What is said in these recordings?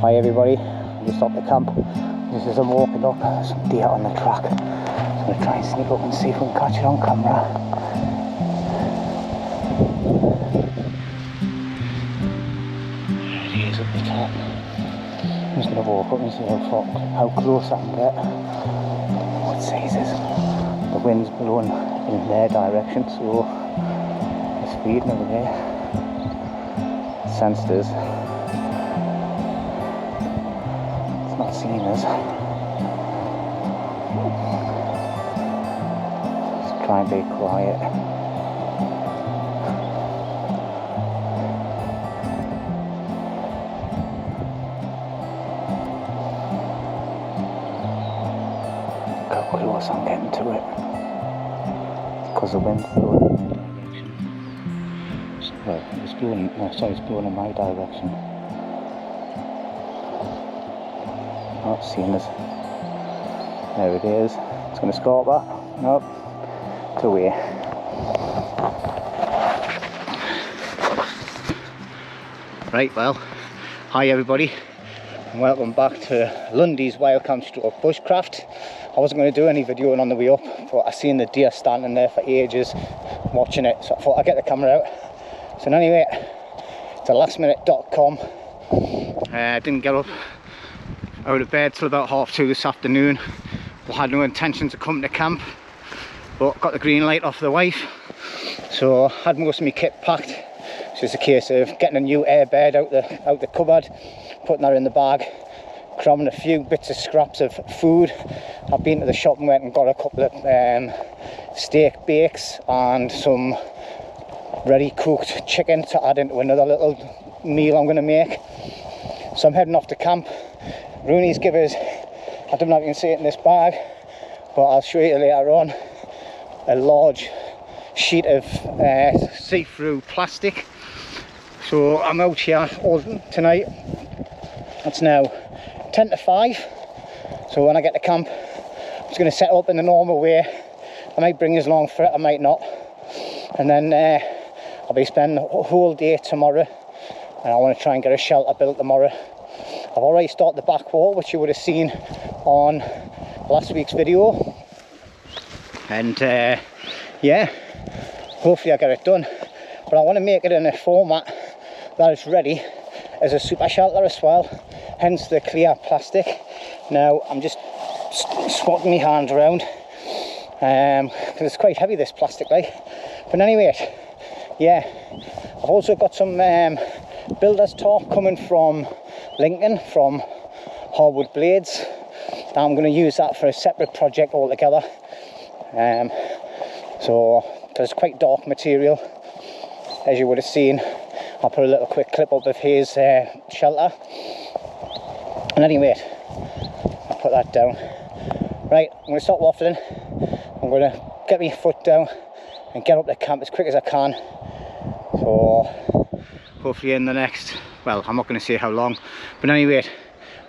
Hi everybody, just off the camp. Just as I'm walking up, some deer on the track. So I'm going to try and sneak up and see if we can catch it on camera. There he is up the top. I'm just going to walk up and see how close I can get. What says is the wind's blowing in their direction, so it's feeding over there. Sensed us. Not seeing us. Just try and be quiet. Look how close I'm getting to it. Because the wind's blowing in my direction. Well, it's blowing, no, sorry, it's blowing in my direction. Not seeing us. There it is. It's going to scorp that. Nope. It's away. Right, well, hi everybody, and welcome back to LUNDY'S Wild Camp Stroke Bushcraft. I wasn't going to do any videoing on the way up, but I seen the deer standing there for ages watching it, so I thought I'd get the camera out. So anyway, it's a lastminute.com. I didn't get up out of bed till about 2:30 this afternoon. I had no intention to come to camp, but got the green light off the wife, so I had most of my kit packed. So it's a case of getting a new airbed out the cupboard, putting that in the bag, cramming a few bits of scraps of food. I've been to the shop and went and got a couple of steak bakes and some ready cooked chicken to add into another little meal I'm going to make. So I'm heading off to camp. Rooney's give us, I don't know if you can see it in this bag, but I'll show you later on, a large sheet of see-through plastic. So I'm out here all tonight. It's now 10 to 5. So when I get to camp, I'm just going to set up in the normal way. I might bring us along for it, I might not. And then I'll be spending the whole day tomorrow, and I want to try and get a shelter built tomorrow. I've already started the back wall, which you would have seen on last week's video, and yeah, hopefully I get it done. But I want to make it in a format that is ready as a super shelter as well, hence the clear plastic. Now I'm just swatting my hand around because it's quite heavy, this plastic, like. But anyway, yeah, I've also got some builder's talk coming from Lincoln, from Hardwood Blades. I'm going to use that for a separate project altogether. So there's quite dark material, as you would have seen. I'll put a little quick clip up of his shelter. And anyway, I'll put that down. Right, I'm going to stop waffling. I'm going to get my foot down and get up to camp as quick as I can. So hopefully in the next, well, I'm not going to say how long, but anyway,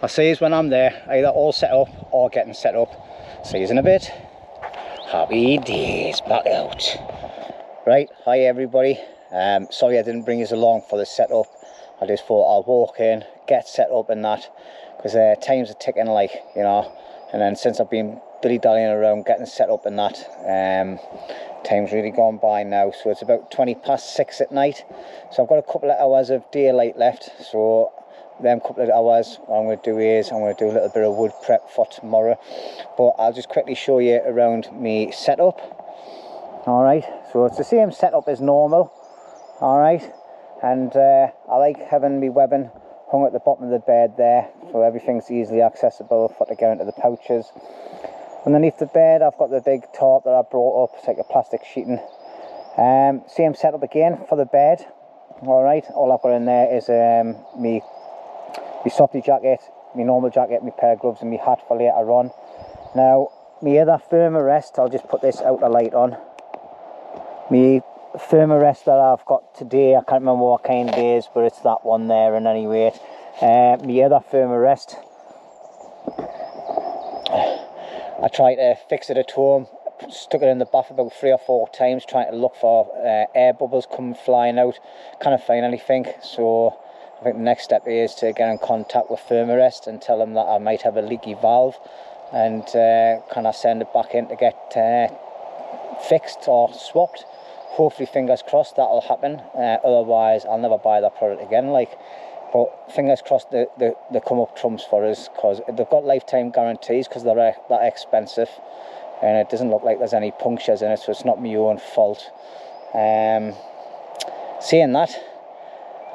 I'll see you when I'm there, either all set up or getting set up. See you in a bit. Happy days back out. Right, hi everybody. Sorry I didn't bring you along for the setup. I just thought I'll walk in, get set up and that, because times are ticking, like, you know. And then since I've been dilly-dallying around getting set up and that, time's really gone by now. So it's about 6:20 at night. So I've got a couple of hours of daylight left. So them couple of hours, what I'm going to do is I'm going to do a little bit of wood prep for tomorrow. But I'll just quickly show you around me setup. Alright, so it's the same setup as normal. Alright, and I like having my webbing hung at the bottom of the bed there, so everything's easily accessible for to get into the pouches. Underneath the bed I've got the big tarp that I brought up. It's like a plastic sheeting. Same setup again for the bed. Alright, all I've got in there is my softy jacket, my normal jacket, my pair of gloves and my hat for later on. Now my other firmer rest, I'll just put this outer light on. My firmer rest that I've got today, I can't remember what kind it is, but it's that one there. And anyway, my other firmer rest, I tried to fix it at home, stuck it in the bath about 3 or 4 times, trying to look for air bubbles coming flying out. Can't find anything, so I think the next step is to get in contact with Thermarest and tell them that I might have a leaky valve, and can I send it back in to get fixed or swapped. Hopefully, fingers crossed, that'll happen. Otherwise I'll never buy that product again, like. But fingers crossed they come up trumps for us, because they've got lifetime guarantees, because they're that expensive, and it doesn't look like there's any punctures in it, so it's not my own fault. Saying that,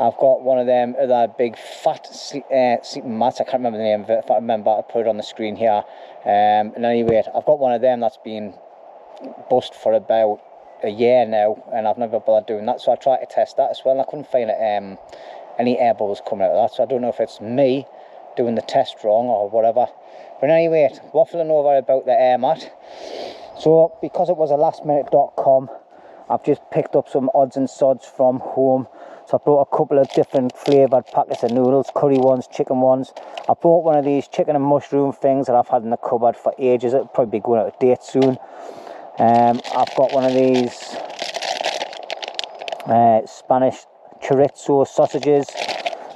I've got one of them other big fat sleeping mats. I can't remember the name of it. If I remember, I'll put it on the screen here. And anyway, I've got one of them that's been bust for about a year now, and I've never bothered doing that, so I tried to test that as well, and I couldn't find any air bubbles coming out of that, so I don't know if it's me doing the test wrong or whatever. But anyway, waffling over about the air mat. So because it was a lastminute.com, I've just picked up some odds and sods from home. So I brought a couple of different flavoured packets of noodles, curry ones, chicken ones. I brought one of these chicken and mushroom things that I've had in the cupboard for ages. It'll probably be going out of date soon. I've got one of these Spanish chorizo sausages,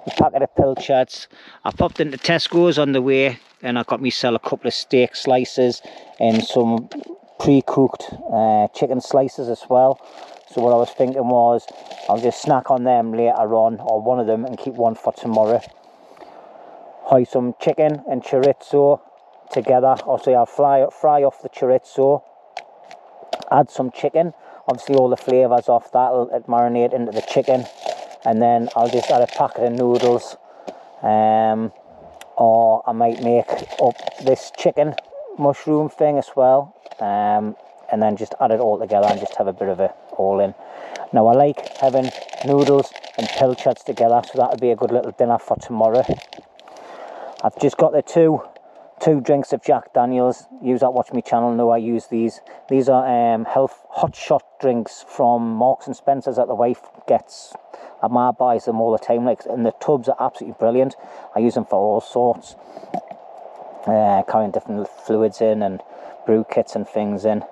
a packet of pilchards. I popped into Tesco's on the way, and I got myself a couple of steak slices and some pre-cooked chicken slices as well. So what I was thinking was, I'll just snack on them later on, or one of them, and keep one for tomorrow. Hide some chicken and chorizo together. Also, I'll fry off the chorizo, add some chicken, obviously all the flavours off that will marinate into the chicken, and then I'll just add a packet of noodles, or I might make up this chicken mushroom thing as well, and then just add it all together and just have a bit of a all in. Now I like having noodles and pilchards together, so that'll be a good little dinner for tomorrow. I've just got the two drinks of Jack Daniels. You that watch my channel know I use these. These are health hot shot drinks from Marks and Spencer's that the wife gets. Ma buys them all the time, like, and the tubs are absolutely brilliant. I use them for all sorts, carrying different fluids in and brew kits and things in.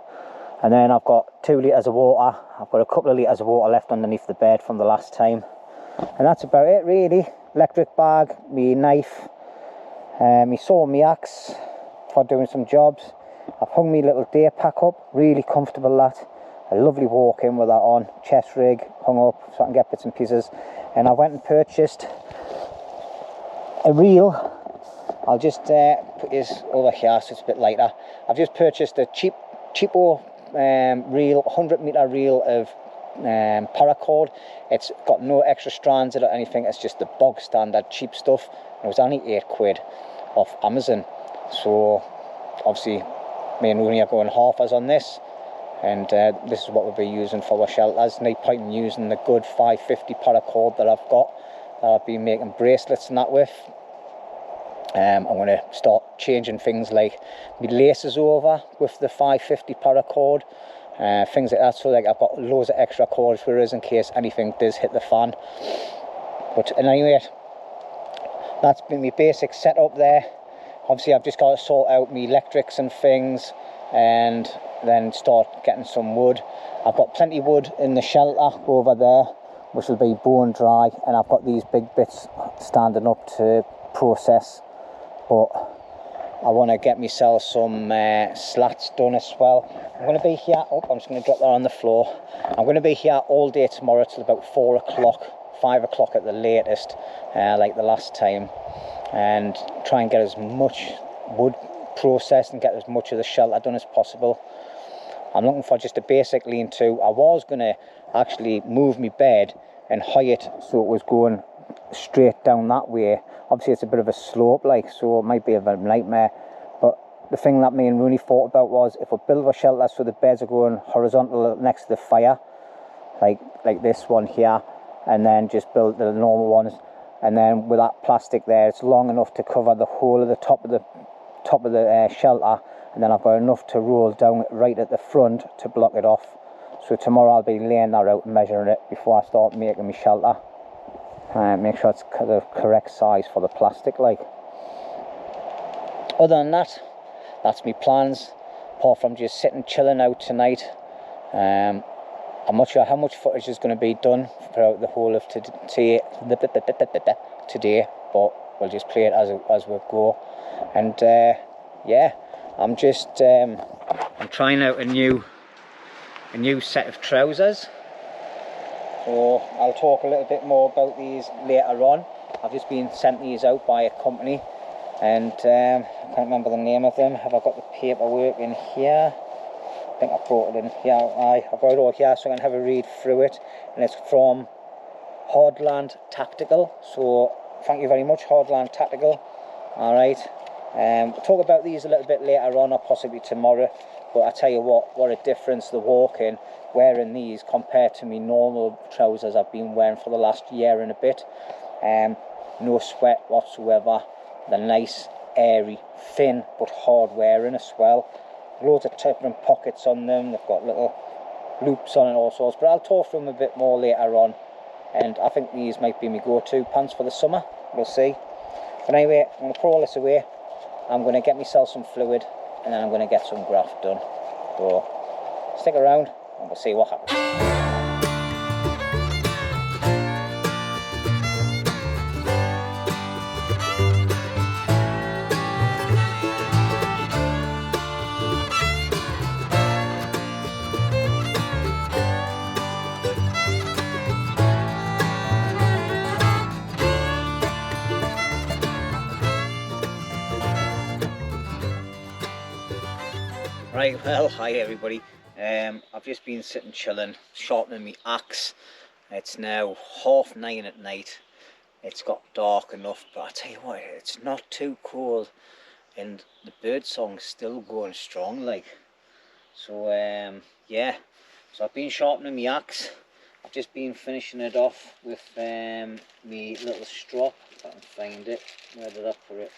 And then I've got 2 litres of water. I've got a couple of litres of water left underneath the bed from the last time, and that's about it really. Electric bag, me knife, me saw, me axe for doing some jobs. I've hung me little day pack up, really comfortable that. A lovely walk in with that on, chest rig hung up so I can get bits and pieces. And I went and purchased a reel. I'll just put this over here so it's a bit lighter. I've just purchased a cheapo reel, 100 meter reel of paracord. It's got no extra strands in it or anything. It's just the bog standard cheap stuff. It was only £8 off Amazon. So obviously me and Rooney are going halfers on this, and this is what we'll be using for our shelters. No point in using the good 550 paracord that I've got, that I've been making bracelets and that with. I'm going to start changing things like my laces over with the 550 paracord, things like that, so like I've got loads of extra cords for us in case anything does hit the fan. But anyway, that's been my basic setup there. Obviously I've just got to sort out my electrics and things, and then start getting some wood. I've got plenty of wood in the shelter over there, which will be bone dry, and I've got these big bits standing up to process. But I want to get myself some slats done as well. I'm going to be here, I'm just going to drop that on the floor. I'm going to be here all day tomorrow till about 4 o'clock, 5 o'clock at the latest, like the last time, and try and get as much wood processed and get as much of the shelter done as possible. I'm looking for just a basic lean-to. I was going to actually move my bed and high it so it was going straight down that way. Obviously it's a bit of a slope, like, so it might be a bit of a nightmare, but the thing that me and Rooney thought about was, if we build a shelter so the beds are going horizontal next to the fire, like this one here, and then just build the normal ones, and then with that plastic there, it's long enough to cover the whole of the top of the shelter, and then I've got enough to roll down right at the front to block it off. So tomorrow I'll be laying that out and measuring it before I start making my shelter. Make sure it's the correct size for the plastic, like. Other than that, that's my plans, apart from just sitting chilling out tonight. I'm not sure how much footage is going to be done throughout the whole of today, but we'll just play it as we go. And yeah, I'm just I'm trying out a new set of trousers. So I'll talk a little bit more about these later on. I've just been sent these out by a company, and I can't remember the name of them. Have I got the paperwork in here? I think I brought it in here. I've got it all here, so I can have a read through it. And it's from Hardland Tactical. So thank you very much, Hardland Tactical. Alright. We'll talk about these a little bit later on, or possibly tomorrow. But I tell you what a difference the walking wearing these compared to my normal trousers I've been wearing for the last year and a bit. No sweat whatsoever. They're nice, airy, thin, but hard wearing as well. Loads of different pockets on them. They've got little loops on and all sorts. But I'll talk through them a bit more later on. And I think these might be my go-to pants for the summer. We'll see. But anyway, I'm going to pour all this away. I'm going to get myself some fluid, and then I'm going to get some graft done. So stick around and we'll see what happens. Right, well, hi everybody. I've just been sitting chilling, sharpening my axe. It's now 9:30 at night. It's got dark enough, but I tell you what, it's not too cold, and the bird song's still going strong, like. So yeah, so I've been sharpening my axe. I've just been finishing it off with my little strop. If I can find it, where did I put it?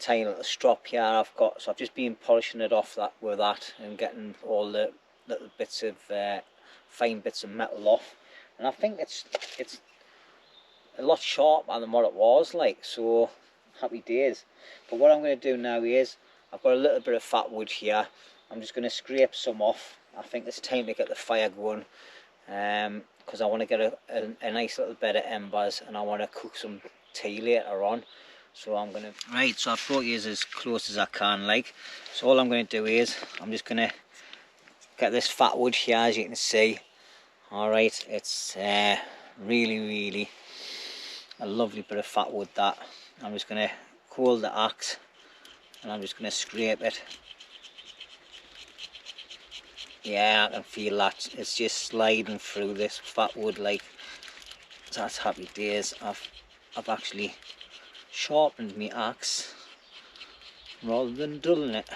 Tiny little strop here I've got, so I've just been polishing it off with that and getting all the little bits of fine bits of metal off, and I think it's a lot sharper than what it was, like, so happy days. But what I'm going to do now is, I've got a little bit of fat wood here. I'm just going to scrape some off. I think it's time to get the fire going, because I want to get a nice little bed of embers, and I want to cook some tea later on. So I'm going to, right, so I've brought you as close as I can, like. So all I'm going to do is, I'm just going to get this fat wood here, as you can see. Alright, it's really a lovely bit of fat wood, that. I'm just going to hold the axe, and I'm just going to scrape it. Yeah, I can feel that. It's just sliding through this fat wood, like. So that's happy days. I've actually sharpened my axe rather than dulling it.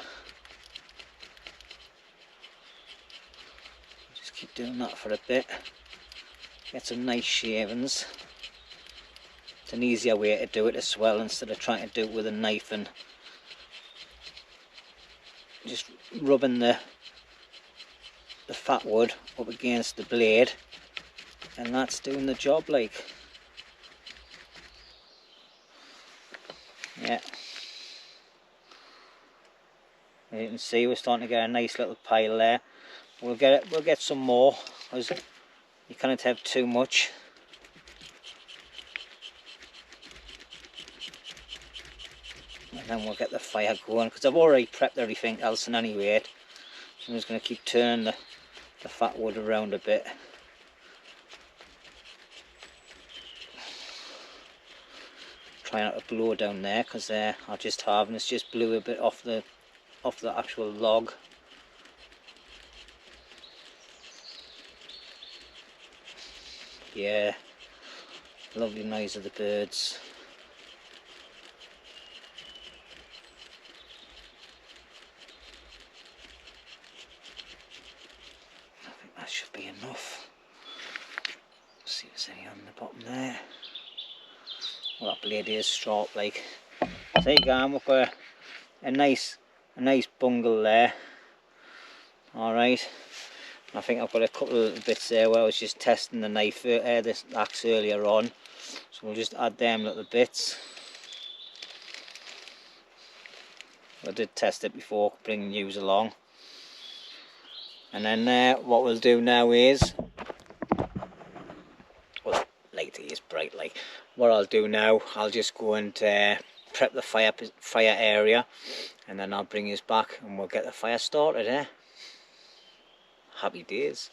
Just keep doing that for a bit. Get some nice shavings. It's an easier way to do it as well, instead of trying to do it with a knife and just rubbing the fat wood up against the blade, and that's doing the job, like. Yeah, as you can see, we're starting to get a nice little pile there. We'll get some more, because you can't have too much. And then we'll get the fire going, because I've already prepped everything else in any rate. So I'm just going to keep turning the fat wood around a bit. Try not to blow down there, because I just have, and it's just blew a bit off the actual log. Yeah, lovely noise of the birds. I think that should be enough. Let's see if there's any on the bottom there. Well, that blade is sharp, like. So there you go, we've got a nice bungle there. Alright, I think I've got a couple of bits there where I was just testing the knife, this axe earlier on. So we'll just add them little bits. I did test it before bringing yous along. And then what we'll do now is, well, light is bright like. What I'll do now, I'll just go and prep the fire area, and then I'll bring you back and we'll get the fire started, eh? Happy days.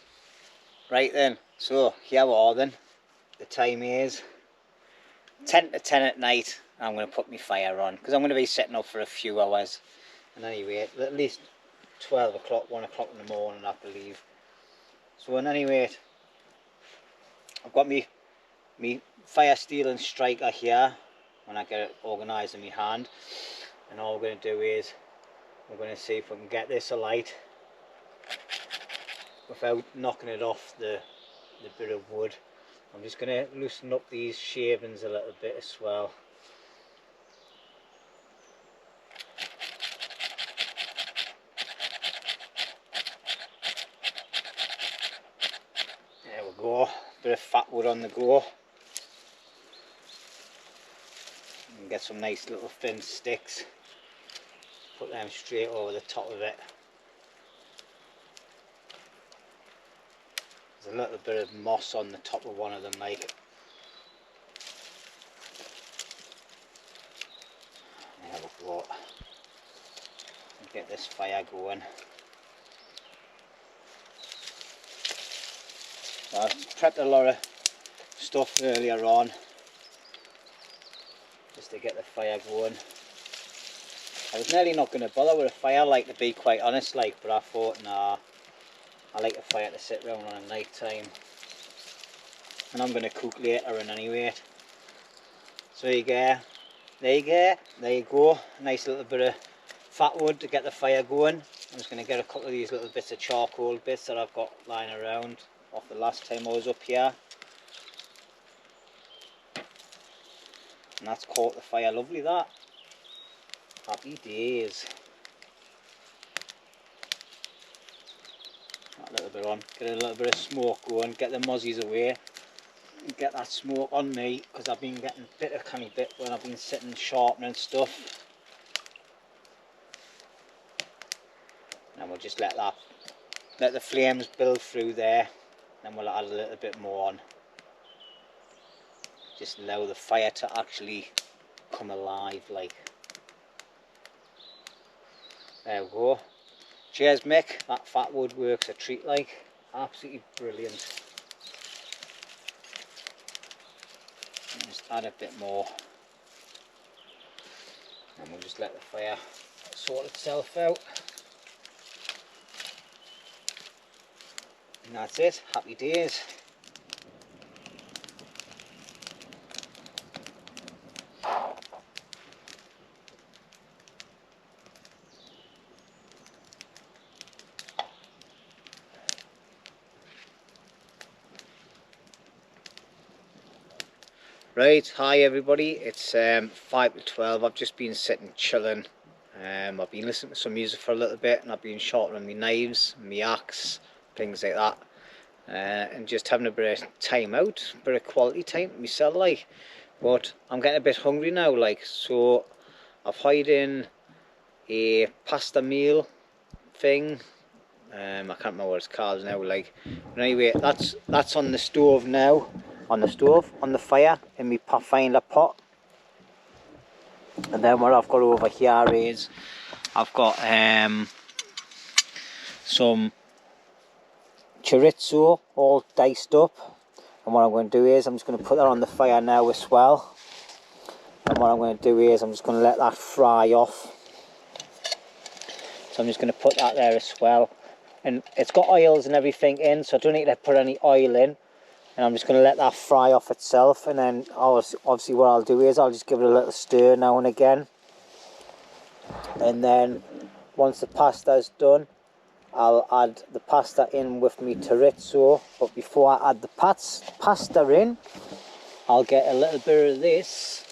Right then, so here we are then. The time is 10 to 10 at night. I'm going to put my fire on because I'm going to be setting up for a few hours. And anyway, at least 12 o'clock, 1 o'clock in the morning, I believe. So in any rate, I've got me fire steel and striker here when I get it organised in my hand. And all we're going to do is, we're going to see if we can get this alight without knocking it off the bit of wood. I'm just going to loosen up these shavings a little bit as well. There we go, bit of fat wood on the go. And get some nice little thin sticks. Put them straight over the top of it. There's a little bit of moss on the top of one of them, like. There we go. Get this fire going. So I've prepped a lot of stuff earlier on, just to get the fire going. I was nearly not going to bother with a fire, like, to be quite honest, like, but I thought, nah. I like a fire to sit round on at night time, and I'm going to cook later in any rate. So there you go, nice little bit of fat wood to get the fire going. I'm just going to get a couple of these little bits of charcoal bits that I've got lying around off the last time I was up here, and that's caught the fire lovely, that. Happy days. A little bit on, get a little bit of smoke going, get the mozzies away, and get that smoke on me, because I've been getting a bit of canny bit when I've been sitting sharpening stuff. And we'll just let the flames build through there, then we'll add a little bit more on. Just allow the fire to actually come alive, like. There we go. Cheers, Mick, that fat wood works a treat, like, absolutely brilliant. Just add a bit more, and we'll just let the fire sort itself out. And that's it, happy days. Right, hi everybody, it's 5 to 12, I've just been sitting chilling. I've been listening to some music for a little bit, and I've been sharpening my knives, my axe, things like that. And just having a bit of time out, a bit of quality time with myself, like. But I'm getting a bit hungry now, like, so I've hired in a pasta meal thing. I can't remember what it's called now, like. But anyway, that's on the stove now. On the fire, in my Pathfinder pot. And then what I've got over here is, I've got some chorizo all diced up. And what I'm going to do is, I'm just going to put that on the fire now as well. And what I'm going to do is, I'm just going to let that fry off. So I'm just going to put that there as well. And it's got oils and everything in, so I don't need to put any oil in. And I'm just going to let that fry off itself, and then obviously what I'll do is I'll just give it a little stir now and again. And then once the pasta is done, I'll add the pasta in with me chorizo. But before I add the pasta in, I'll get a little bit of this.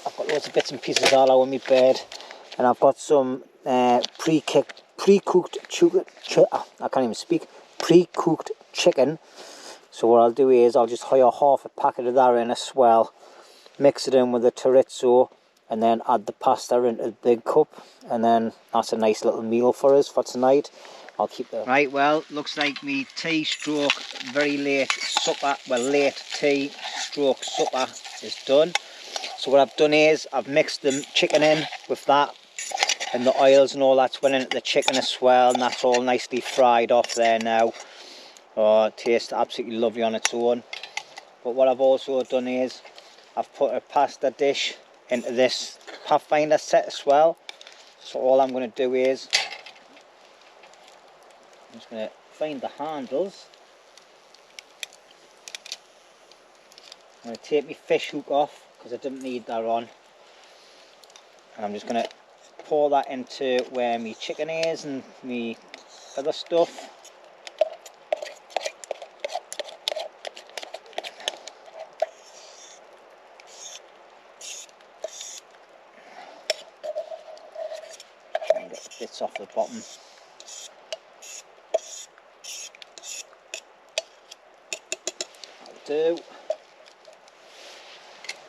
I've got loads of bits and pieces all over my bed, and I've got some pre-cooked chicken. So what I'll do is I'll just hire half a packet of that in as well, mix it in with the chorizo, and then add the pasta into the big cup, and then that's a nice little meal for us for tonight. I'll keep the... Right, well, looks like me tea stroke very late supper, well, late tea stroke supper is done. So what I've done is I've mixed the chicken in with that, and the oils and all that's went into the chicken as well, and that's all nicely fried off there now. Oh, it tastes absolutely lovely on its own. But what I've also done is I've put a pasta dish into this Pathfinder set as well. So all I'm going to do is I'm just going to find the handles. I'm going to take my fish hook off because I didn't need that on. And I'm just going to pour that into where my chicken is and my other stuff. And get the bits off the bottom. That'll do.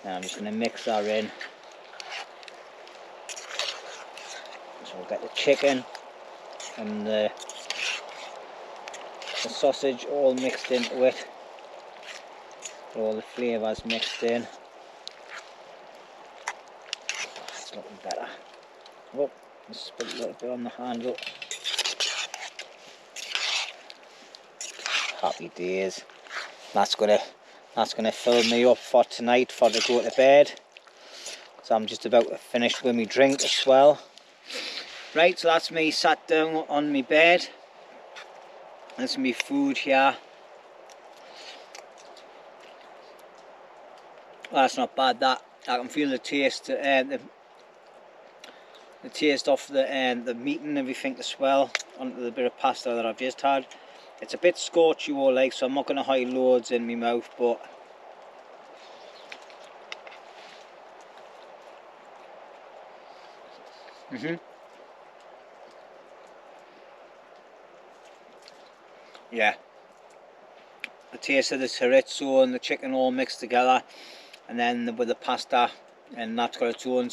Now I'm just going to mix that in. So we'll get the chicken and the sausage all mixed into it. All the flavours mixed in. That's looking better. Oh, just put a little bit on the handle. Happy days. That's gonna fill me up for tonight for to go to bed. So I'm just about to finish with my drink as well. Right, so that's me sat down on my bed. That's my food here. Well, that's not bad. That I can feel the taste, the taste of the meat and everything as well onto the bit of pasta that I've just had. It's a bit scorchy all like, so I'm not going to hide loads in my mouth, but yeah, the taste of the chorizo and the chicken all mixed together, and then with the pasta, and that's got its own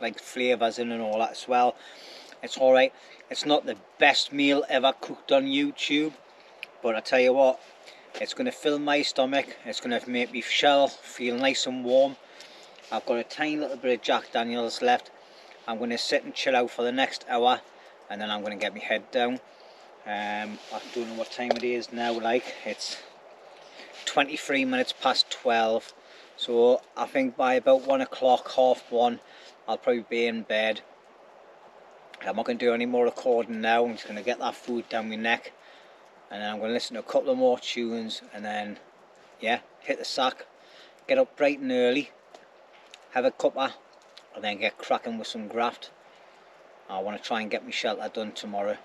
like flavours in and all that as well. It's alright. It's not the best meal ever cooked on YouTube, but I tell you what, it's going to fill my stomach. It's going to make me shell feel nice and warm. I've got a tiny little bit of Jack Daniels left. I'm going to sit and chill out for the next hour, and then I'm going to get my head down. I don't know what time it is now, like it's 23 minutes past 12, so I think by about 1 o'clock, 1:30, I'll probably be in bed. I'm not going to do any more recording now. I'm just going to get that food down my neck, and then I'm going to listen to a couple of more tunes, and then yeah, hit the sack, get up bright and early, have a cuppa, and then get cracking with some graft. I want to try and get my shelter done tomorrow.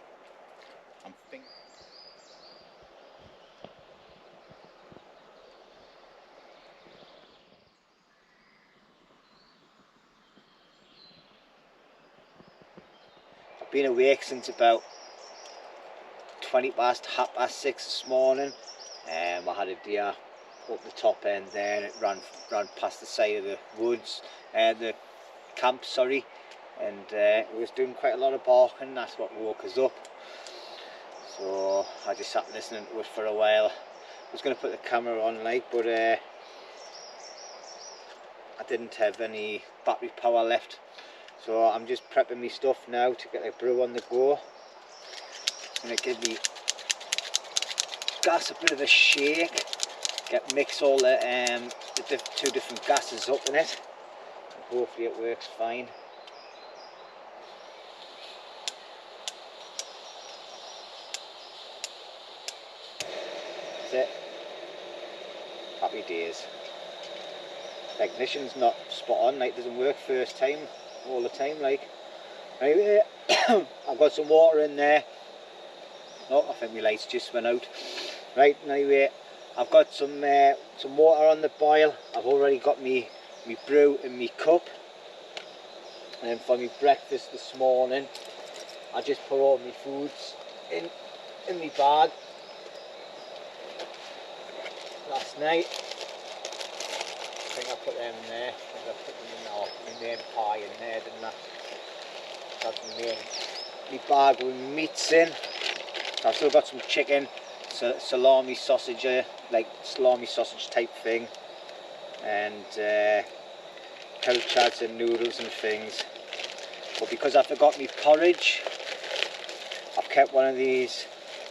I'm thinking. I've been awake since about 20 past, 6:30 this morning. I had a deer up the top end there, and it ran past the side of the woods, the camp, sorry, and it was doing quite a lot of barking. That's what woke us up. So I just sat listening to it for a while. I was going to put the camera on, like, but I didn't have any battery power left. So I'm just prepping my stuff now to get a brew on the go. I'm going to give the gas a bit of a shake, mix all the two different gases up in it, and hopefully it works fine. That's it. Happy days. The ignition's not spot on, like, doesn't work first time all the time, like. Anyway, I've got some water in there. Oh, I think my lights just went out. Right, anyway, I've got some water on the boil. I've already got me brew in my cup. And then for my breakfast this morning, I just put all my foods in my bag last night. I think I put them in there. I put them in my main pie in there, didn't I? That's my main my bag with meats in. So I've still got some chicken, salami sausage, like salami sausage type thing, and couchads and noodles and things. But because I forgot my porridge, I've kept one of these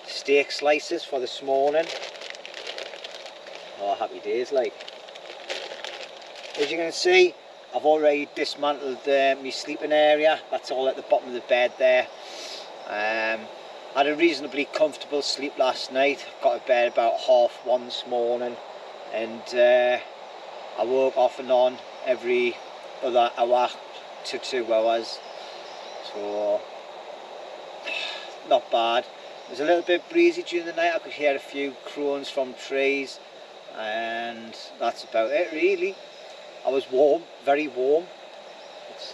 steak slices for this morning. Oh, happy days, like. As you can see, I've already dismantled my sleeping area. That's all at the bottom of the bed there. I had a reasonably comfortable sleep last night. Got to bed about 1:30 this morning, and I woke off and on every other hour to 2 hours. So not bad. It was a little bit breezy during the night. I could hear a few croons from trees, and that's about it really. I was warm, very warm.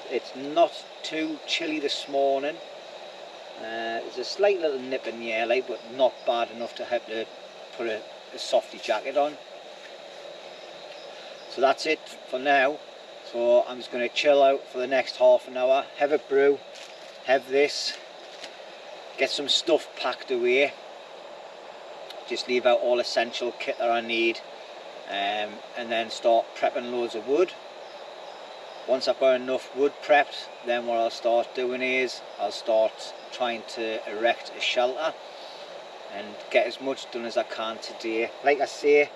It's not too chilly this morning. There's a slight little nip in the air, like, but not bad enough to have to put a softy jacket on. So that's it for now. So I'm just going to chill out for the next half an hour, have a brew, have this, get some stuff packed away, just leave out all essential kit that I need, and then start prepping loads of wood. Once I've got enough wood prepped, then what I'll start doing is I'll start trying to erect a shelter and get as much done as I can today. Like I say,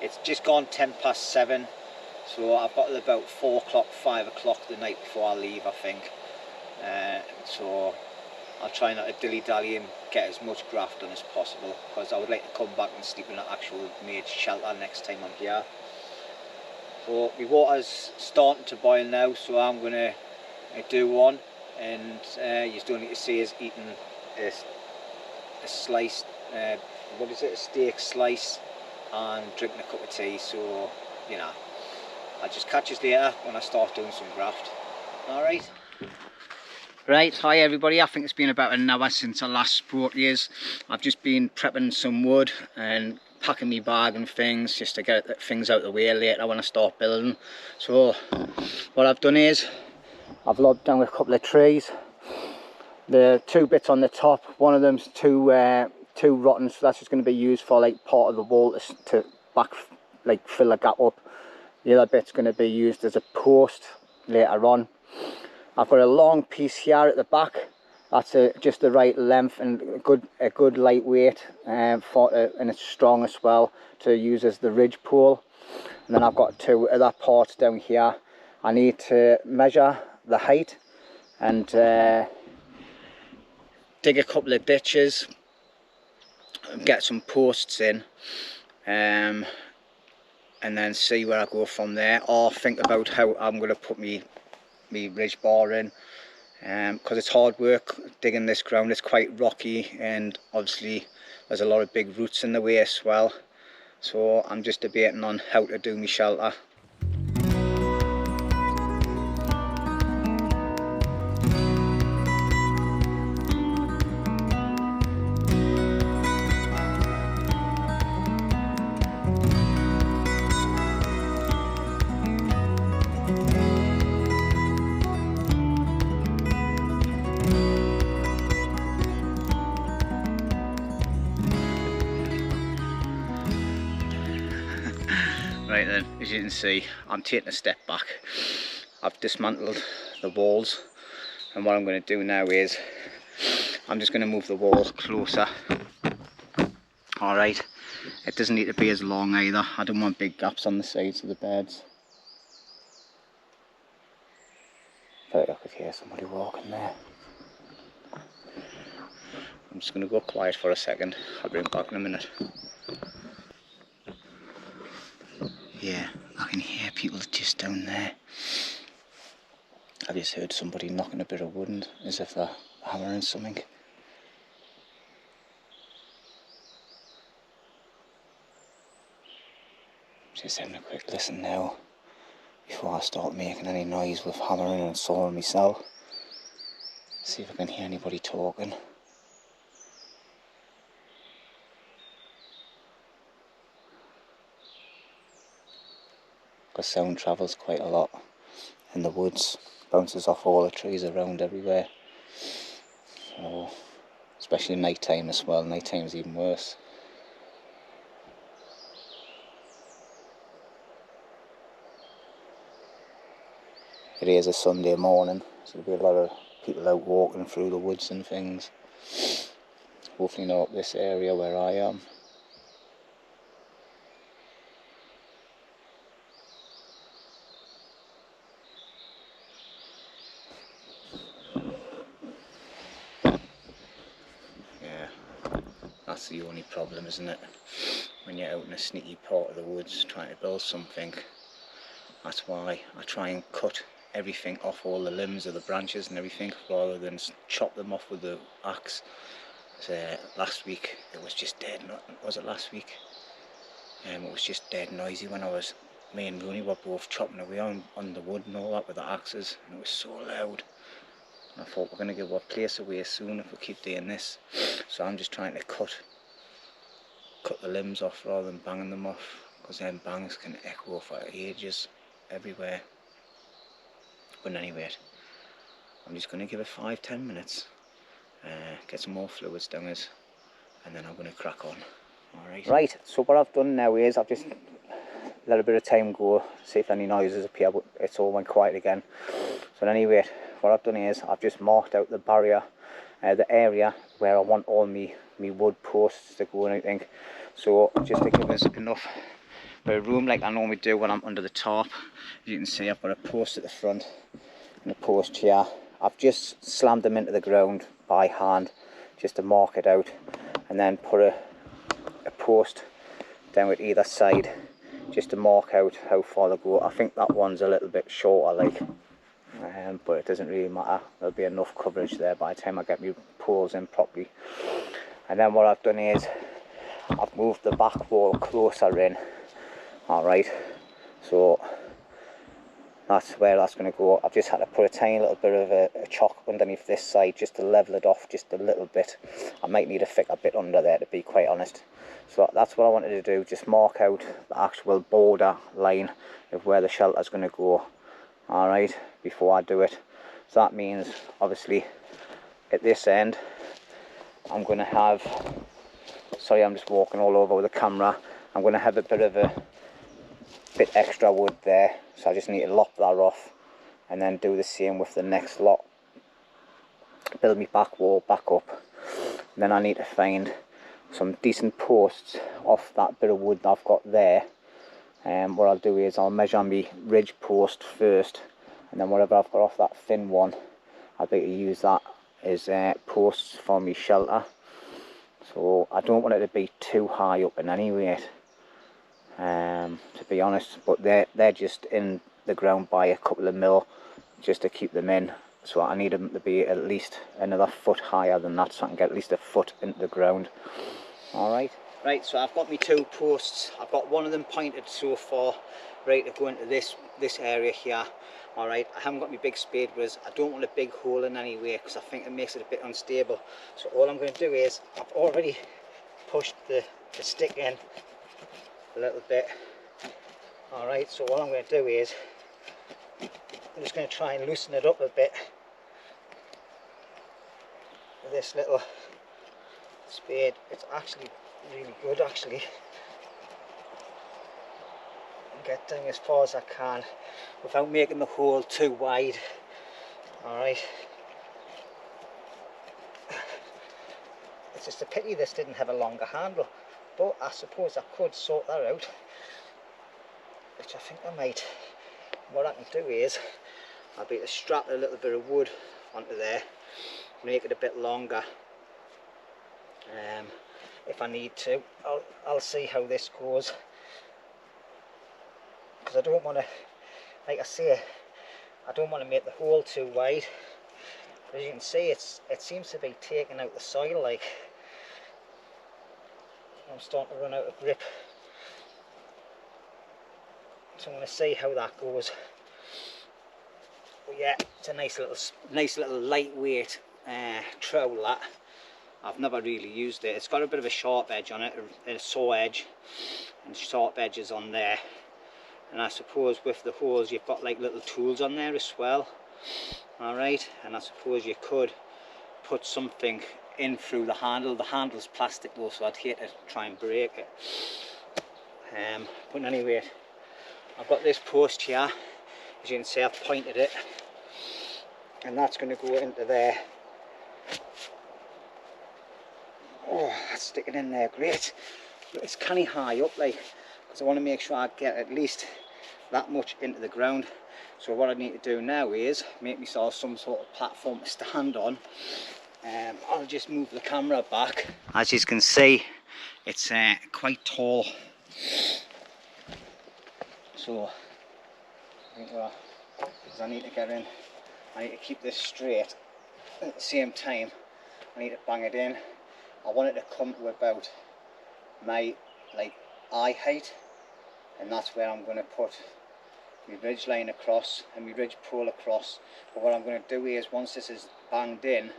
it's just gone 7:10, so I've got about 4 o'clock, 5 o'clock the night before I leave, I think. So I'll try not to dilly-dally and get as much graft done as possible, because I would like to come back and sleep in an actual made shelter next time I'm here. So my water's starting to boil now, so I'm going to do one, and you don't need to see us eating a slice, what is it, a steak slice, and drinking a cup of tea. So, you know, I'll just catch us later when I start doing some graft. Alright. Right, hi everybody. I think it's been about an hour since I last spoke to you. I've just been prepping some wood and packing my bag and things, just to get things out of the way later when I start building. So what I've done is I've lobbed down a couple of trees. The 2 bits on the top, one of them's too rotten, so that's just going to be used for like part of the wall to fill the gap up. The other bit's going to be used as a post later on. I've got a long piece here at the back. That's just the right length and a good lightweight, and it's strong as well to use as the ridge pole. And then I've got 2 other parts down here. I need to measure the height and dig a couple of ditches and get some posts in, and then see where I go from there, or think about how I'm going to put me ridge bar in, because it's hard work digging this ground. It's quite rocky, and obviously there's a lot of big roots in the way as well. So I'm just debating on how to do my shelter. Right then, as you can see, I'm taking a step back. I've dismantled the walls, and what I'm going to do now is I'm just going to move the wall closer. Alright, it doesn't need to be as long either. I don't want big gaps on the sides of the beds. I feel like I could hear somebody walking there. I'm just going to go quiet for a second. I'll bring it back in a minute. Yeah, I can hear people just down there. I've just heard somebody knocking a bit of wood as if they're hammering something. Just having a quick listen now before I start making any noise with hammering and sawing myself. See if I can hear anybody talking. Because sound travels quite a lot in the woods, bounces off all the trees around everywhere. So, especially night time as well. Night time's even worse. It is a Sunday morning, so there'll be a lot of people out walking through the woods and things. Hopefully not up this area where I am. Yeah, that's the only problem, isn't it? When you're out in a sneaky part of the woods trying to build something. That's why I try and cut everything off, all the limbs of the branches and everything, rather than chop them off with the axe. Last week it was just dead. Was it last week? It was just dead noisy when me and Rooney were both chopping away on the wood and all that with the axes, and it was so loud. And I thought, we're going to give our place away soon if we keep doing this. So I'm just trying to cut the limbs off rather than banging them off, because them bangs can echo for ages everywhere. But anyway, I'm just going to give it 5-10 minutes, get some more fluids down it, and then I'm going to crack on. Alright. Right, so what I've done now is I've just let a bit of time go, see if any noises appear, but it's all went quiet again. So anyway, what I've done is I've just marked out the barrier, the area where I want all me wood posts to go and everything. So just to give us enough bit of room like I normally do when I'm under the tarp. As you can see, I've got a post at the front and a post here. I've just slammed them into the ground by hand just to mark it out, and then put a post down at either side just to mark out how far they go. I think that one's a little bit shorter, like, but it doesn't really matter. There'll be enough coverage there by the time I get my poles in properly. And then what I've done is I've moved the back wall closer in. Alright, so that's where that's going to go. I've just had to put a tiny little bit of a chalk underneath this side just to level it off just a little bit. I might need a thicker bit under there, to be quite honest. So that's what I wanted to do, just mark out the actual border line of where the shelter's going to go, alright, before I do it. So that means, obviously, at this end, I'm going to have, sorry, I'm just walking all over with the camera, I'm going to have a bit extra wood there, so I just need to lop that off and then do the same with the next lot. Build my back wall back up, and then I need to find some decent posts off that bit of wood that I've got there. And what I'll do is I'll measure my ridge post first, and then whatever I've got off that thin one, I'll be able to use that as posts for my shelter. So I don't want it to be too high up in any way, to be honest, but they're just in the ground by a couple of mil just to keep them in. So I need them to be at least another foot higher than that, so I can get at least a foot into the ground. Alright. Right, so I've got my two posts. I've got one of them pointed so far, ready to go into this area here. Alright, I haven't got my big spade because I don't want a big hole in any way, because I think it makes it a bit unstable. So all I'm going to do is, I've already pushed the stick in a little bit. Alright, so what I'm going to do is I'm just going to try and loosen it up a bit with this little spade. It's actually really good, actually. And get down as far as I can without making the hole too wide. Alright. It's just a pity this didn't have a longer handle, but I suppose I could sort that out, which I think I might. What I can do is I'll be able to strap a little bit of wood onto there, make it a bit longer. If I need to, I'll see how this goes, because I don't want to, like I say, I don't want to make the hole too wide. As you can see, it seems to be taking out the soil, like I'm starting to run out of grip. So I'm going to see how that goes. But yeah, it's a nice little lightweight trowel that. I've never really used it. It's got a bit of a sharp edge on it, a saw edge, and sharp edges on there. And I suppose with the holes you've got like little tools on there as well. Alright, and I suppose you could put something in through the handle. The handle's plastic though, so I'd hate to try and break it. But anyway, I've got this post here. As you can see, I've pointed it, and that's going to go into there. Oh, that's sticking in there great. But it's kind of high up, like, because I want to make sure I get at least that much into the ground. So what I need to do now is make myself some sort of platform to stand on. I'll just move the camera back. As you can see, it's quite tall. So I think because I need to get in, I need to keep this straight. At the same time, I need to bang it in. I want it to come to about my eye height, and that's where I'm going to put my ridge line across and my ridge pole across. But what I'm going to do is, once this is banged in,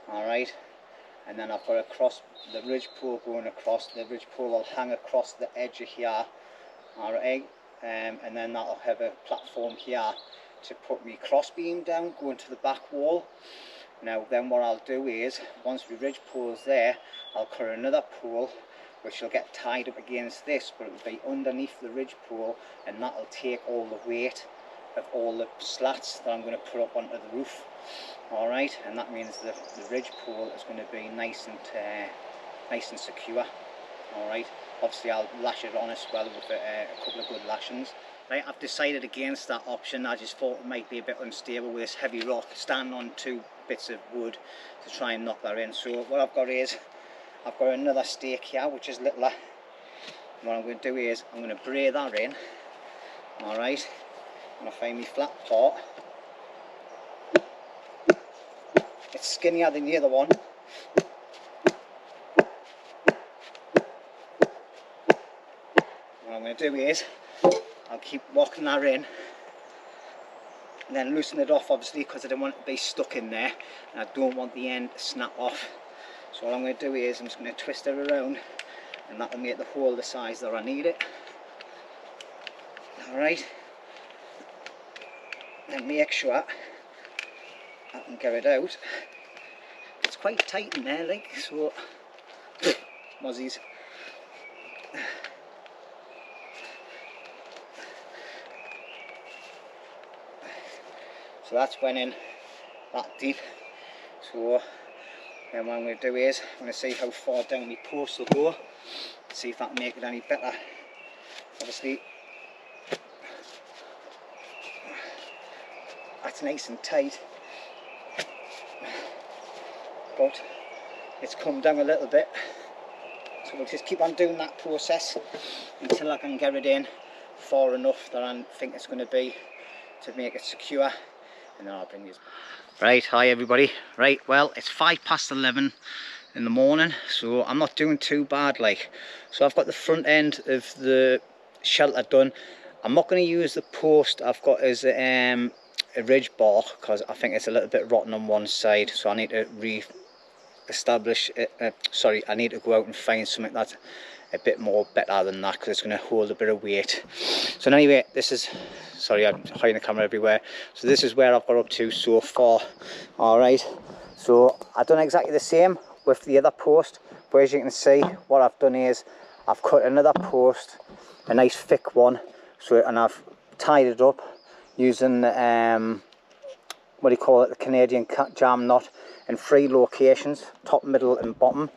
alright, and then I've got across the ridge pole going across, the ridge pole will hang across the edge of here, alright, and then that'll have a platform here to put my cross beam down going to the back wall. Now then what I'll do is, once my ridge pole is there, I'll cut another pole which will get tied up against this, but it'll be underneath the ridge pole, and that'll take all the weight of all the slats that I'm going to put up onto the roof. Alright, and that means the ridge pole is going to be nice and secure. Alright, obviously I'll lash it on as well with a couple of good lashings. Right, I've decided against that option. I just thought it might be a bit unstable with this heavy rock standing on two bits of wood to try and knock that in. So what I've got is, I've got another stake here which is littler. And what I'm going to do is, I'm going to braid that in. Alright, I'm going to find my flat part. It's skinnier than the other one. What I'm going to do is, I'll keep walking that in and then loosen it off, obviously, because I don't want it to be stuck in there and I don't want the end to snap off. So what I'm going to do is, I'm just going to twist it around, and that will make the hole the size that I need it. Alright, then make sure I can get it out. It's quite tight in there, like, so mozzies. So that's went in that deep. So then what I'm going to do is, I'm going to see how far down my post will go, see if I can make it any better. Obviously that's nice and tight, but it's come down a little bit. So we'll just keep on doing that process until I can get it in far enough that I think it's going to be to make it secure. And then I'll bring these. Right, hi everybody. Right, well, it's 11:05 in the morning, so I'm not doing too bad, like. So I've got the front end of the shelter done. I'm not going to use the post I've got as a ridge bar, because I think it's a little bit rotten on one side, so I need to re-establish it. I need to go out and find something that's a bit more better than that, because it's going to hold a bit of weight. So anyway, this is, sorry, I'm hiding the camera everywhere. So this is where I've got up to so far. Alright, so I've done exactly the same with the other post, but as you can see, what I've done is I've cut another post, a nice thick one, so, and I've tied it up using what do you call it, the Canadian jam knot, in 3 locations, top, middle and bottom.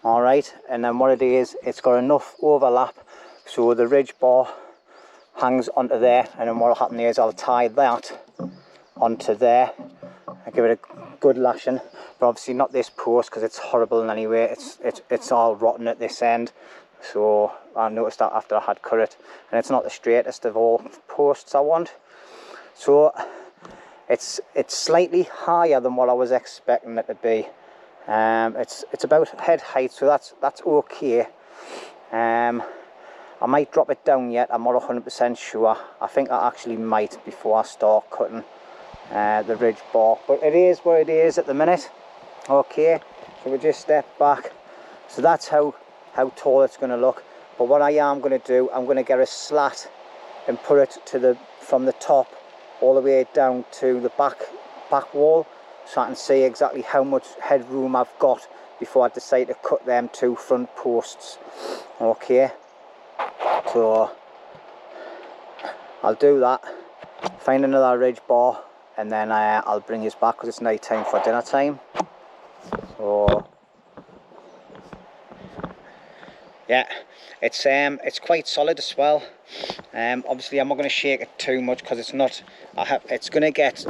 Alright, and then what it is, it's got enough overlap so the ridge bar hangs onto there, and then what will happen is I'll tie that onto there and give it a good lashing, but obviously not this post because it's horrible in any way. It's all rotten at this end, so I noticed that after I had cut it, and it's not the straightest of all posts I want. So it's slightly higher than what I was expecting it to be. It's about head height, so that's okay. I might drop it down yet, I'm not 100% sure. I think I actually might before I start cutting the ridge bar, but it is what it is at the minute. Okay, so we just step back. So that's how tall it's going to look. But what I am going to do, I'm going to get a slat and put it to from the top all the way down to the back wall, so I can see exactly how much headroom I've got before I decide to cut them 2 front posts. Okay, so I'll do that, find another ridge bar, and then I'll bring this back because it's night time for dinner time. So yeah, it's quite solid as well. Obviously I'm not going to shake it too much because it's not, it's going to get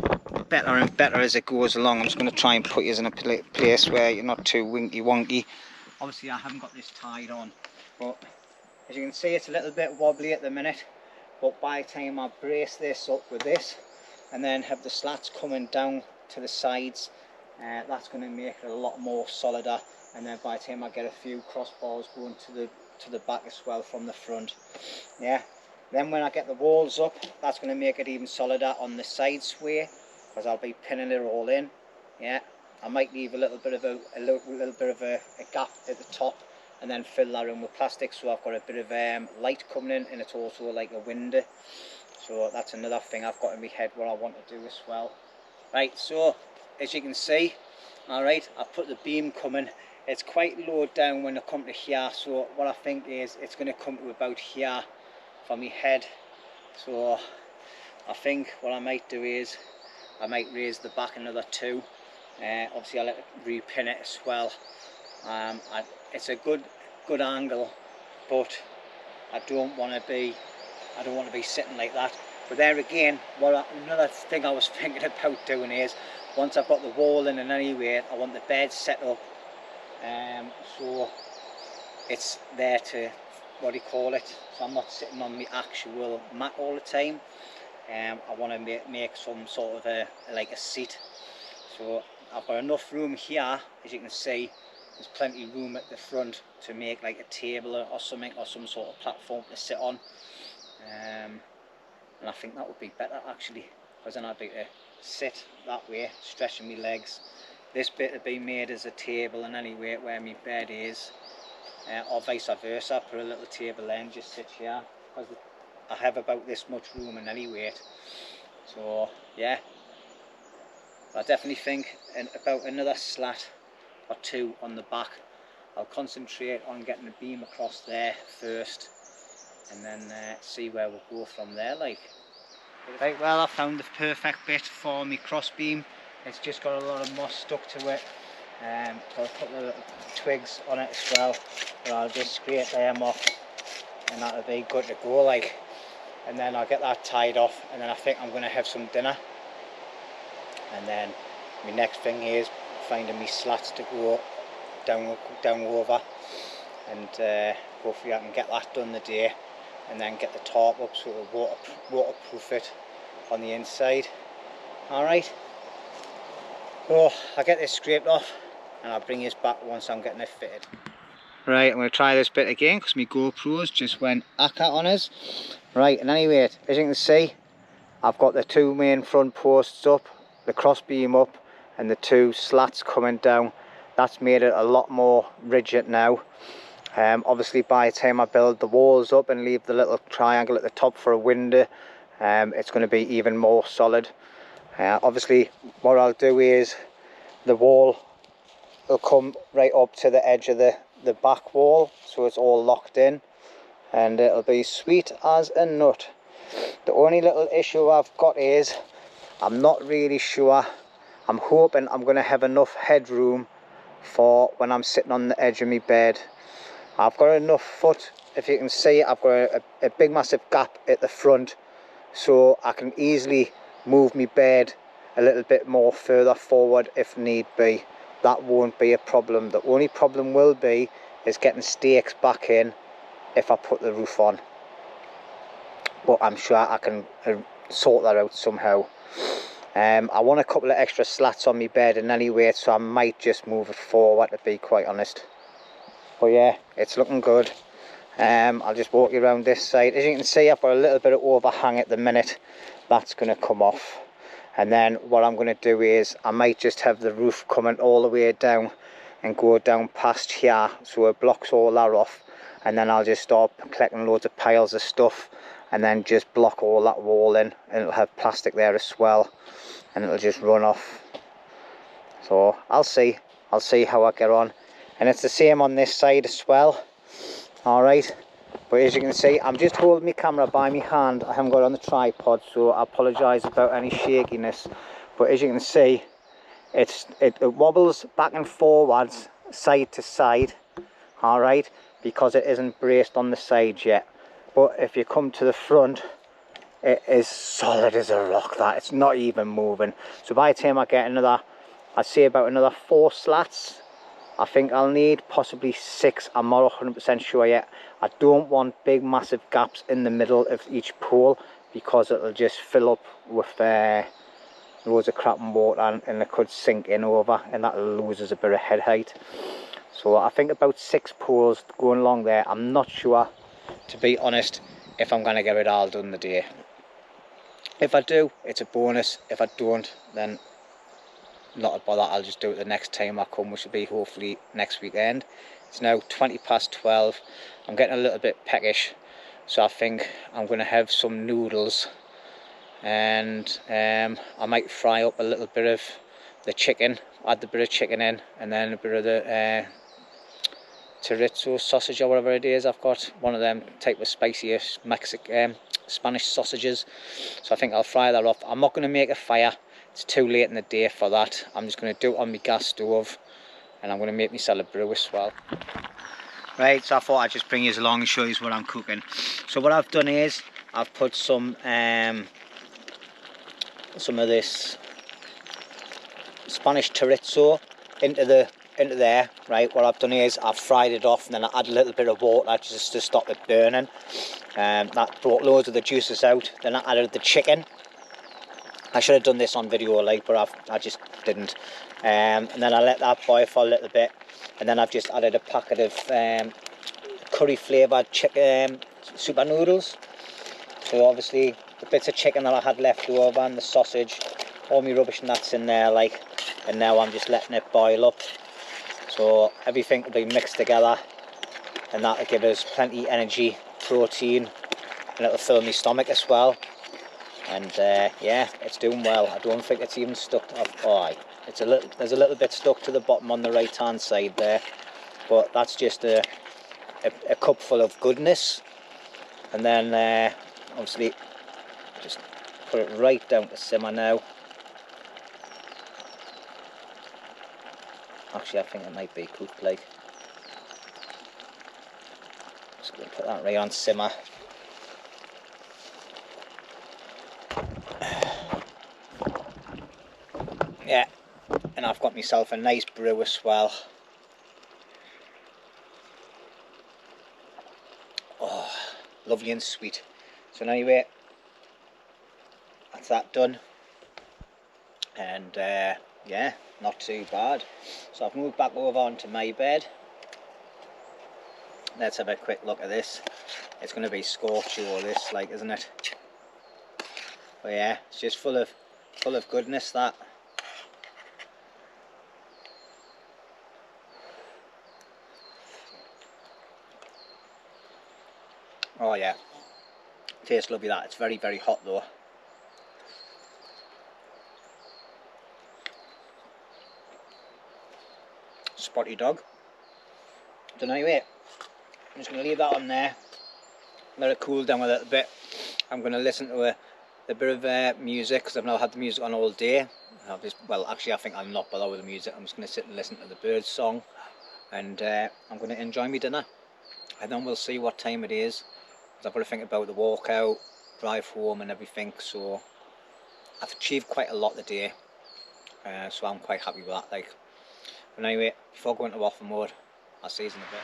better and better as it goes along. I'm just going to try and put you in a place where you're not too winky wonky. Obviously I haven't got this tied on, but as you can see it's a little bit wobbly at the minute, but by the time I brace this up with this and then have the slats coming down to the sides, that's going to make it a lot more solider. And then by the time I get a few crossbars going to the back as well from the front, yeah. Then when I get the walls up, that's going to make it even solider on the side sway, because I'll be pinning it all in. Yeah, I might leave a little bit of a gap at the top, and then fill that in with plastic, so I've got a bit of light coming in, and it's also like a window. So that's another thing I've got in my head what I want to do as well. Right, so as you can see, all right, I put the beam coming. It's quite low down when I come to here, so what I think is it's going to come to about here for my head. So I think what I might do is I might raise the back another 2. Obviously I'll let it repin it as well. It's a good angle, but I don't want to be sitting like that. But there again, another thing I was thinking about doing is, once I've got the wall in and anyway, I want the bed set up so it's there to, what do you call it, so I'm not sitting on my actual mat all the time. I want to make some sort of like a seat. So I've got enough room here, as you can see. There's plenty of room at the front to make like a table or something, or some sort of platform to sit on. And I think that would be better actually, because then I'd be to sit that way, stretching my legs. This bit would be made as a table, and anyway where my bed is, or vice versa, put a little table there and just sit here, because I have about this much room in any weight. So yeah, I definitely think about another slat or 2 on the back. I'll concentrate on getting the beam across there first, and then see where we'll go from there like. Right, well, I found the perfect bit for my cross beam. It's just got a lot of moss stuck to it. Got a couple of little twigs on it as well, but I'll just scrape them off and that'll be good to go like. And then I'll get that tied off, and then I think I'm going to have some dinner. And then my next thing is finding me slats to go down over, and hopefully I can get that done the day, and then get the tarp up so it'll waterproof it on the inside. Alright, so I'll get this scraped off and I'll bring this back once I'm getting it fitted. Right, I'm going to try this bit again because my GoPro's just went akka on us. Right, and anyway, as you can see, I've got the 2 main front posts up, the cross beam up, and the 2 slats coming down. That's made it a lot more rigid now. Obviously by the time I build the walls up and leave the little triangle at the top for a window, it's going to be even more solid. Obviously what I'll do is the wall will come right up to the edge of the back wall, so it's all locked in, and it'll be sweet as a nut. The only little issue I've got is I'm not really sure. I'm hoping I'm going to have enough headroom for when I'm sitting on the edge of my bed. I've got enough foot, if you can see, I've got a big massive gap at the front, so I can easily move my bed a little bit more further forward if need be. That won't be a problem. The only problem will be is getting stakes back in if I put the roof on, but I'm sure I can sort that out somehow. I want a couple of extra slats on my bed in any way, so I might just move it forward, to be quite honest. But yeah, it's looking good. I'll just walk you around this side. As you can see, I've got a little bit of overhang at the minute. That's going to come off, and then what I'm going to do is I might just have the roof coming all the way down and go down past here, so it blocks all that off, and then I'll just start collecting loads of piles of stuff and then just block all that wall in, and it'll have plastic there as well, and it'll just run off So I'll see how I get on. And it's the same on this side as well. All right, but as you can see, I'm just holding my camera by my hand. I haven't got it on the tripod, so I apologize about any shakiness. But as you can see, it wobbles back and forwards, side to side. All right, because it isn't braced on the sides yet. But if you come to the front, it is solid as a rock. That it's not even moving. So by the time I get another, I'd say about another 4 slats, I think I'll need possibly 6. I'm not 100% sure yet. I don't want big massive gaps in the middle of each pole, because it'll just fill up with loads of crap and water, and it could sink in over, and that loses a bit of head height. So I think about 6 poles going along there. I'm not sure, to be honest, if I'm going to get it all done the day. If I do, it's a bonus. If I don't, then not a bother. I'll just do it the next time I come, which will be hopefully next weekend. It's now 12:20. I'm getting a little bit peckish, so I think I'm going to have some noodles, and I might fry up a little bit of the chicken, add the bit of chicken in, and then a bit of the chorizo sausage or whatever it is. I've got one of them type of spicy Spanish sausages, so I think I'll fry that off. I'm not going to make a fire. It's too late in the day for that. I'm just going to do it on my gas stove, and I'm going to make myself a brew as well. Right, so I thought I'd just bring you along and show you what I'm cooking. So what I've done is I've put some of this Spanish chorizo into there. Right, what I've done is I've fried it off, and then I add a little bit of water just to stop it burning. That brought loads of the juices out. Then I added the chicken. I should have done this on video, like, but I just didn't. And then I let that boil for a little bit, and then I've just added a packet of curry flavoured chicken super noodles. So obviously the bits of chicken that I had left over and the sausage, all my rubbish and that's in there, like, and now I'm just letting it boil up. So everything will be mixed together, and that'll give us plenty energy, protein, and it'll fill my stomach as well. And yeah, it's doing well. I don't think it's even stuck. There's a little bit stuck to the bottom on the right hand side there, but that's just a cup full of goodness. And then obviously just put it right down to simmer now. Actually, I think it might be cooked, like. Just gonna put that right on simmer. Yeah, and I've got myself a nice brew as well. Oh, lovely and sweet. So anyway, that's that done. And yeah, not too bad. So I've moved back over onto my bed. Let's have a quick look at this. It's going to be scorched all this, like, isn't it? But yeah, it's just full of goodness, that. Oh yeah, tastes lovely, that. It's very, very hot though. Spotty dog. So anyway, I'm just going to leave that on there, let it cool down a little bit. I'm going to listen to a bit of music, because I've now had the music on all day. Well, actually I think I'm not bothered with the music. I'm just going to sit and listen to the birds song, and I'm going to enjoy my dinner, and then we'll see what time it is. I've got to think about the walkout, drive home and everything. So I've achieved quite a lot today, so I'm quite happy with that, like. But anyway, before going to offer mode, I'll see you in a bit.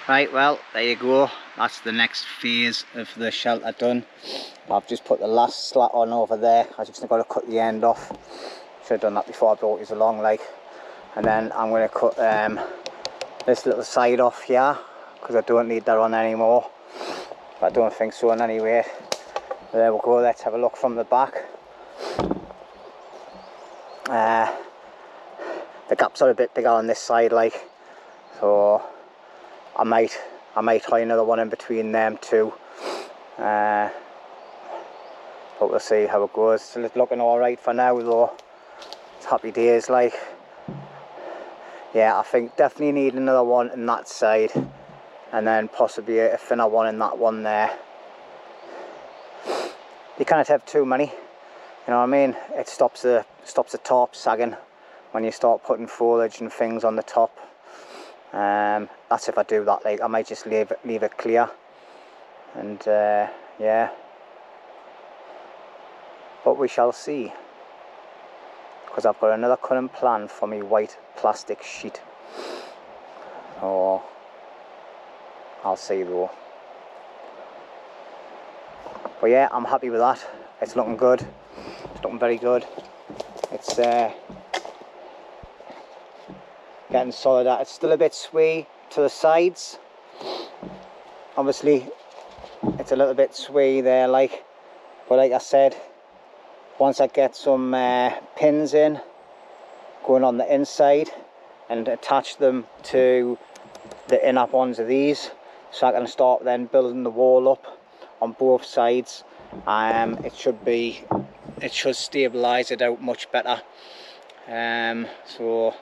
Right, well, there you go. That's the next phase of the shelter done. I've just put the last slat on over there. I just got to cut the end off. Should have done that before I brought these along, like. And then I'm going to cut this little side off here, because I don't need that on anymore. I don't think so in any way. There we go, let's have a look from the back. The gaps are a bit bigger on this side, like, so I might tie another one in between them two. But we'll see how it goes. It's looking alright for now though. It's happy days, like. yeah, I think definitely need another one in that side, and then possibly a thinner one in that one there. You can't have too many, you know what I mean? It stops the top sagging when you start putting foliage and things on the top. That's if I do that. Like, I might just leave it clear, and yeah, but we shall see, because I've got another cutting plan for me white plastic sheet. Oh, I'll see though. But yeah, I'm happy with that. It's looking good. It's looking very good. It's getting solid. It's still a bit sway to the sides. Obviously, it's a little bit sway there, like. But like I said, once I get some pins in, going on the inside, and attach them to the inner ones of these, so I can start then building the wall up on both sides. It should stabilize it out much better. So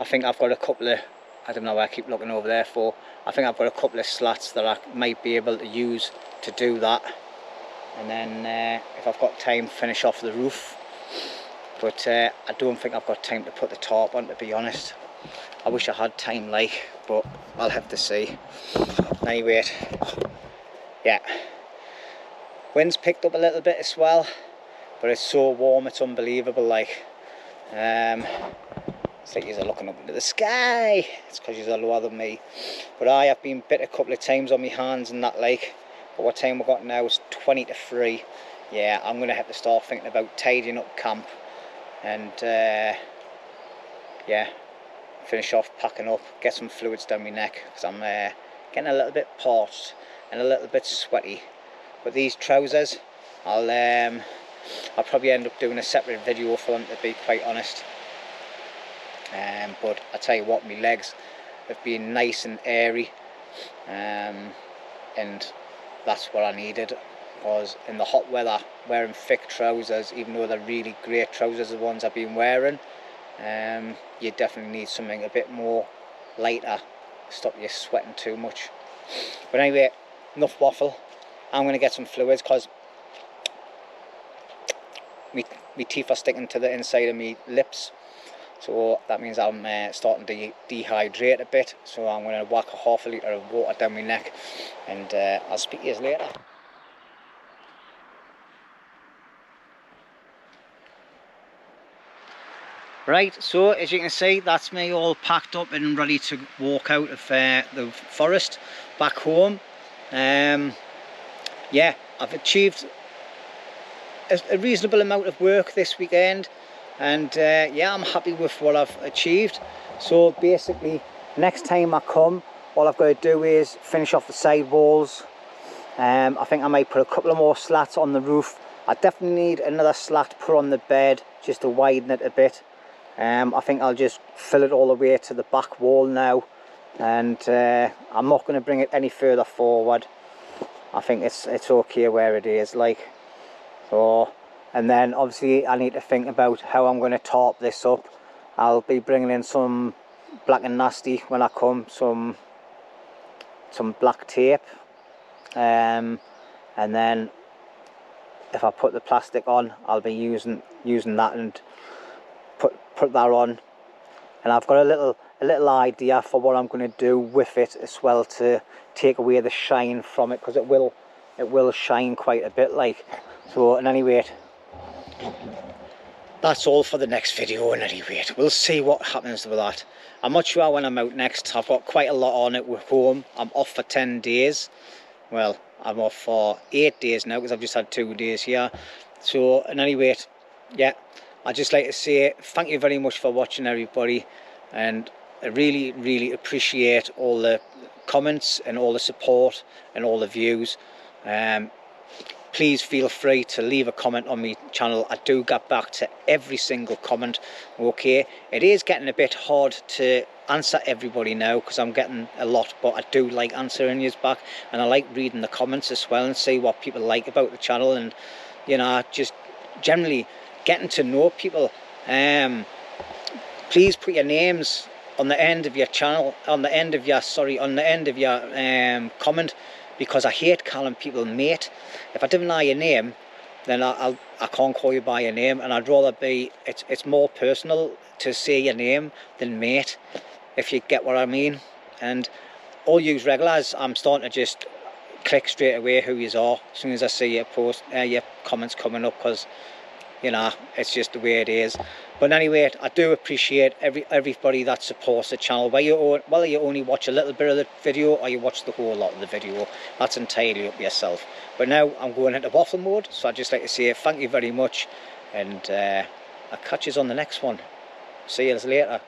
I think I've got a couple of, I don't know why I keep looking over there for, I think I've got a couple of slats that I might be able to use to do that, and then if I've got time, finish off the roof. But I don't think I've got time to put the tarp on, to be honest. I wish I had time, like, but I'll have to see. Anyway, yeah, wind's picked up a little bit as well, but it's so warm, it's unbelievable. Like, it's like you're looking up into the sky. It's because you're lower than me. But I have been bit a couple of times on my hands and that, like. But what time we got now is 20 to 3. Yeah, I'm gonna have to start thinking about tidying up camp, and yeah, finish off packing up, get some fluids down my neck, because I'm getting a little bit parched and a little bit sweaty. But these trousers, I'll probably end up doing a separate video for them, to be quite honest. But I tell you what, my legs have been nice and airy, and that's what I needed. Because in the hot weather, wearing thick trousers, even though they're really great trousers, the ones I've been wearing, you definitely need something a bit more lighter, stop you sweating too much. But anyway, enough waffle. I'm going to get some fluids, because my teeth are sticking to the inside of my lips, so that means I'm starting to dehydrate a bit. So I'm going to whack a half a litre of water down my neck, and I'll speak to you later. Right, so as you can see, that's me all packed up and ready to walk out of the forest back home. Yeah, I've achieved a reasonable amount of work this weekend, and yeah, I'm happy with what I've achieved. So basically, next time I come, all I've got to do is finish off the side walls. I think I might put a couple of more slats on the roof. I definitely need another slat put on the bed just to widen it a bit. I think I'll just fill it all the way to the back wall now, and I'm not going to bring it any further forward. I think it's okay where it is, like. So, and then obviously I need to think about how I'm going to tarp this up. I'll be bringing in some Black and Nasty when I come, some black tape, and then if I put the plastic on, I'll be using that and put that on. And I've got a little idea for what I'm going to do with it as well, to take away the shine from it, because it will shine quite a bit, like. So, and anyway, that's all for the next video. And anyway, we'll see what happens with that. I'm not sure when I'm out next. I've got quite a lot on it with home. I'm off for 10 days. Well, I'm off for 8 days now, because I've just had 2 days here. So, and anyway, yeah, I'd just like to say thank you very much for watching, everybody, and I really, really appreciate all the comments and all the support and all the views. Please feel free to leave a comment on my channel. I do get back to every single comment, okay? It is getting a bit hard to answer everybody now, because I'm getting a lot, but I do like answering you back, and I like reading the comments as well and see what people like about the channel, and you know, just generally getting to know people. Please put your names on the end of your channel, on the end of your comment, because I hate calling people mate. If I didn't know your name, then I can't call you by your name, and I'd rather be, it's more personal to say your name than mate, if you get what I mean. And all you regulars, I'm starting to just click straight away who you are as soon as I see your post, your comments coming up, because you know, it's just the way it is. But anyway, I do appreciate everybody that supports the channel, whether you only watch a little bit of the video or you watch the whole lot of the video. That's entirely up to yourself. But now I'm going into waffle mode, so I'd just like to say thank you very much, and I'll catch you on the next one. See you later.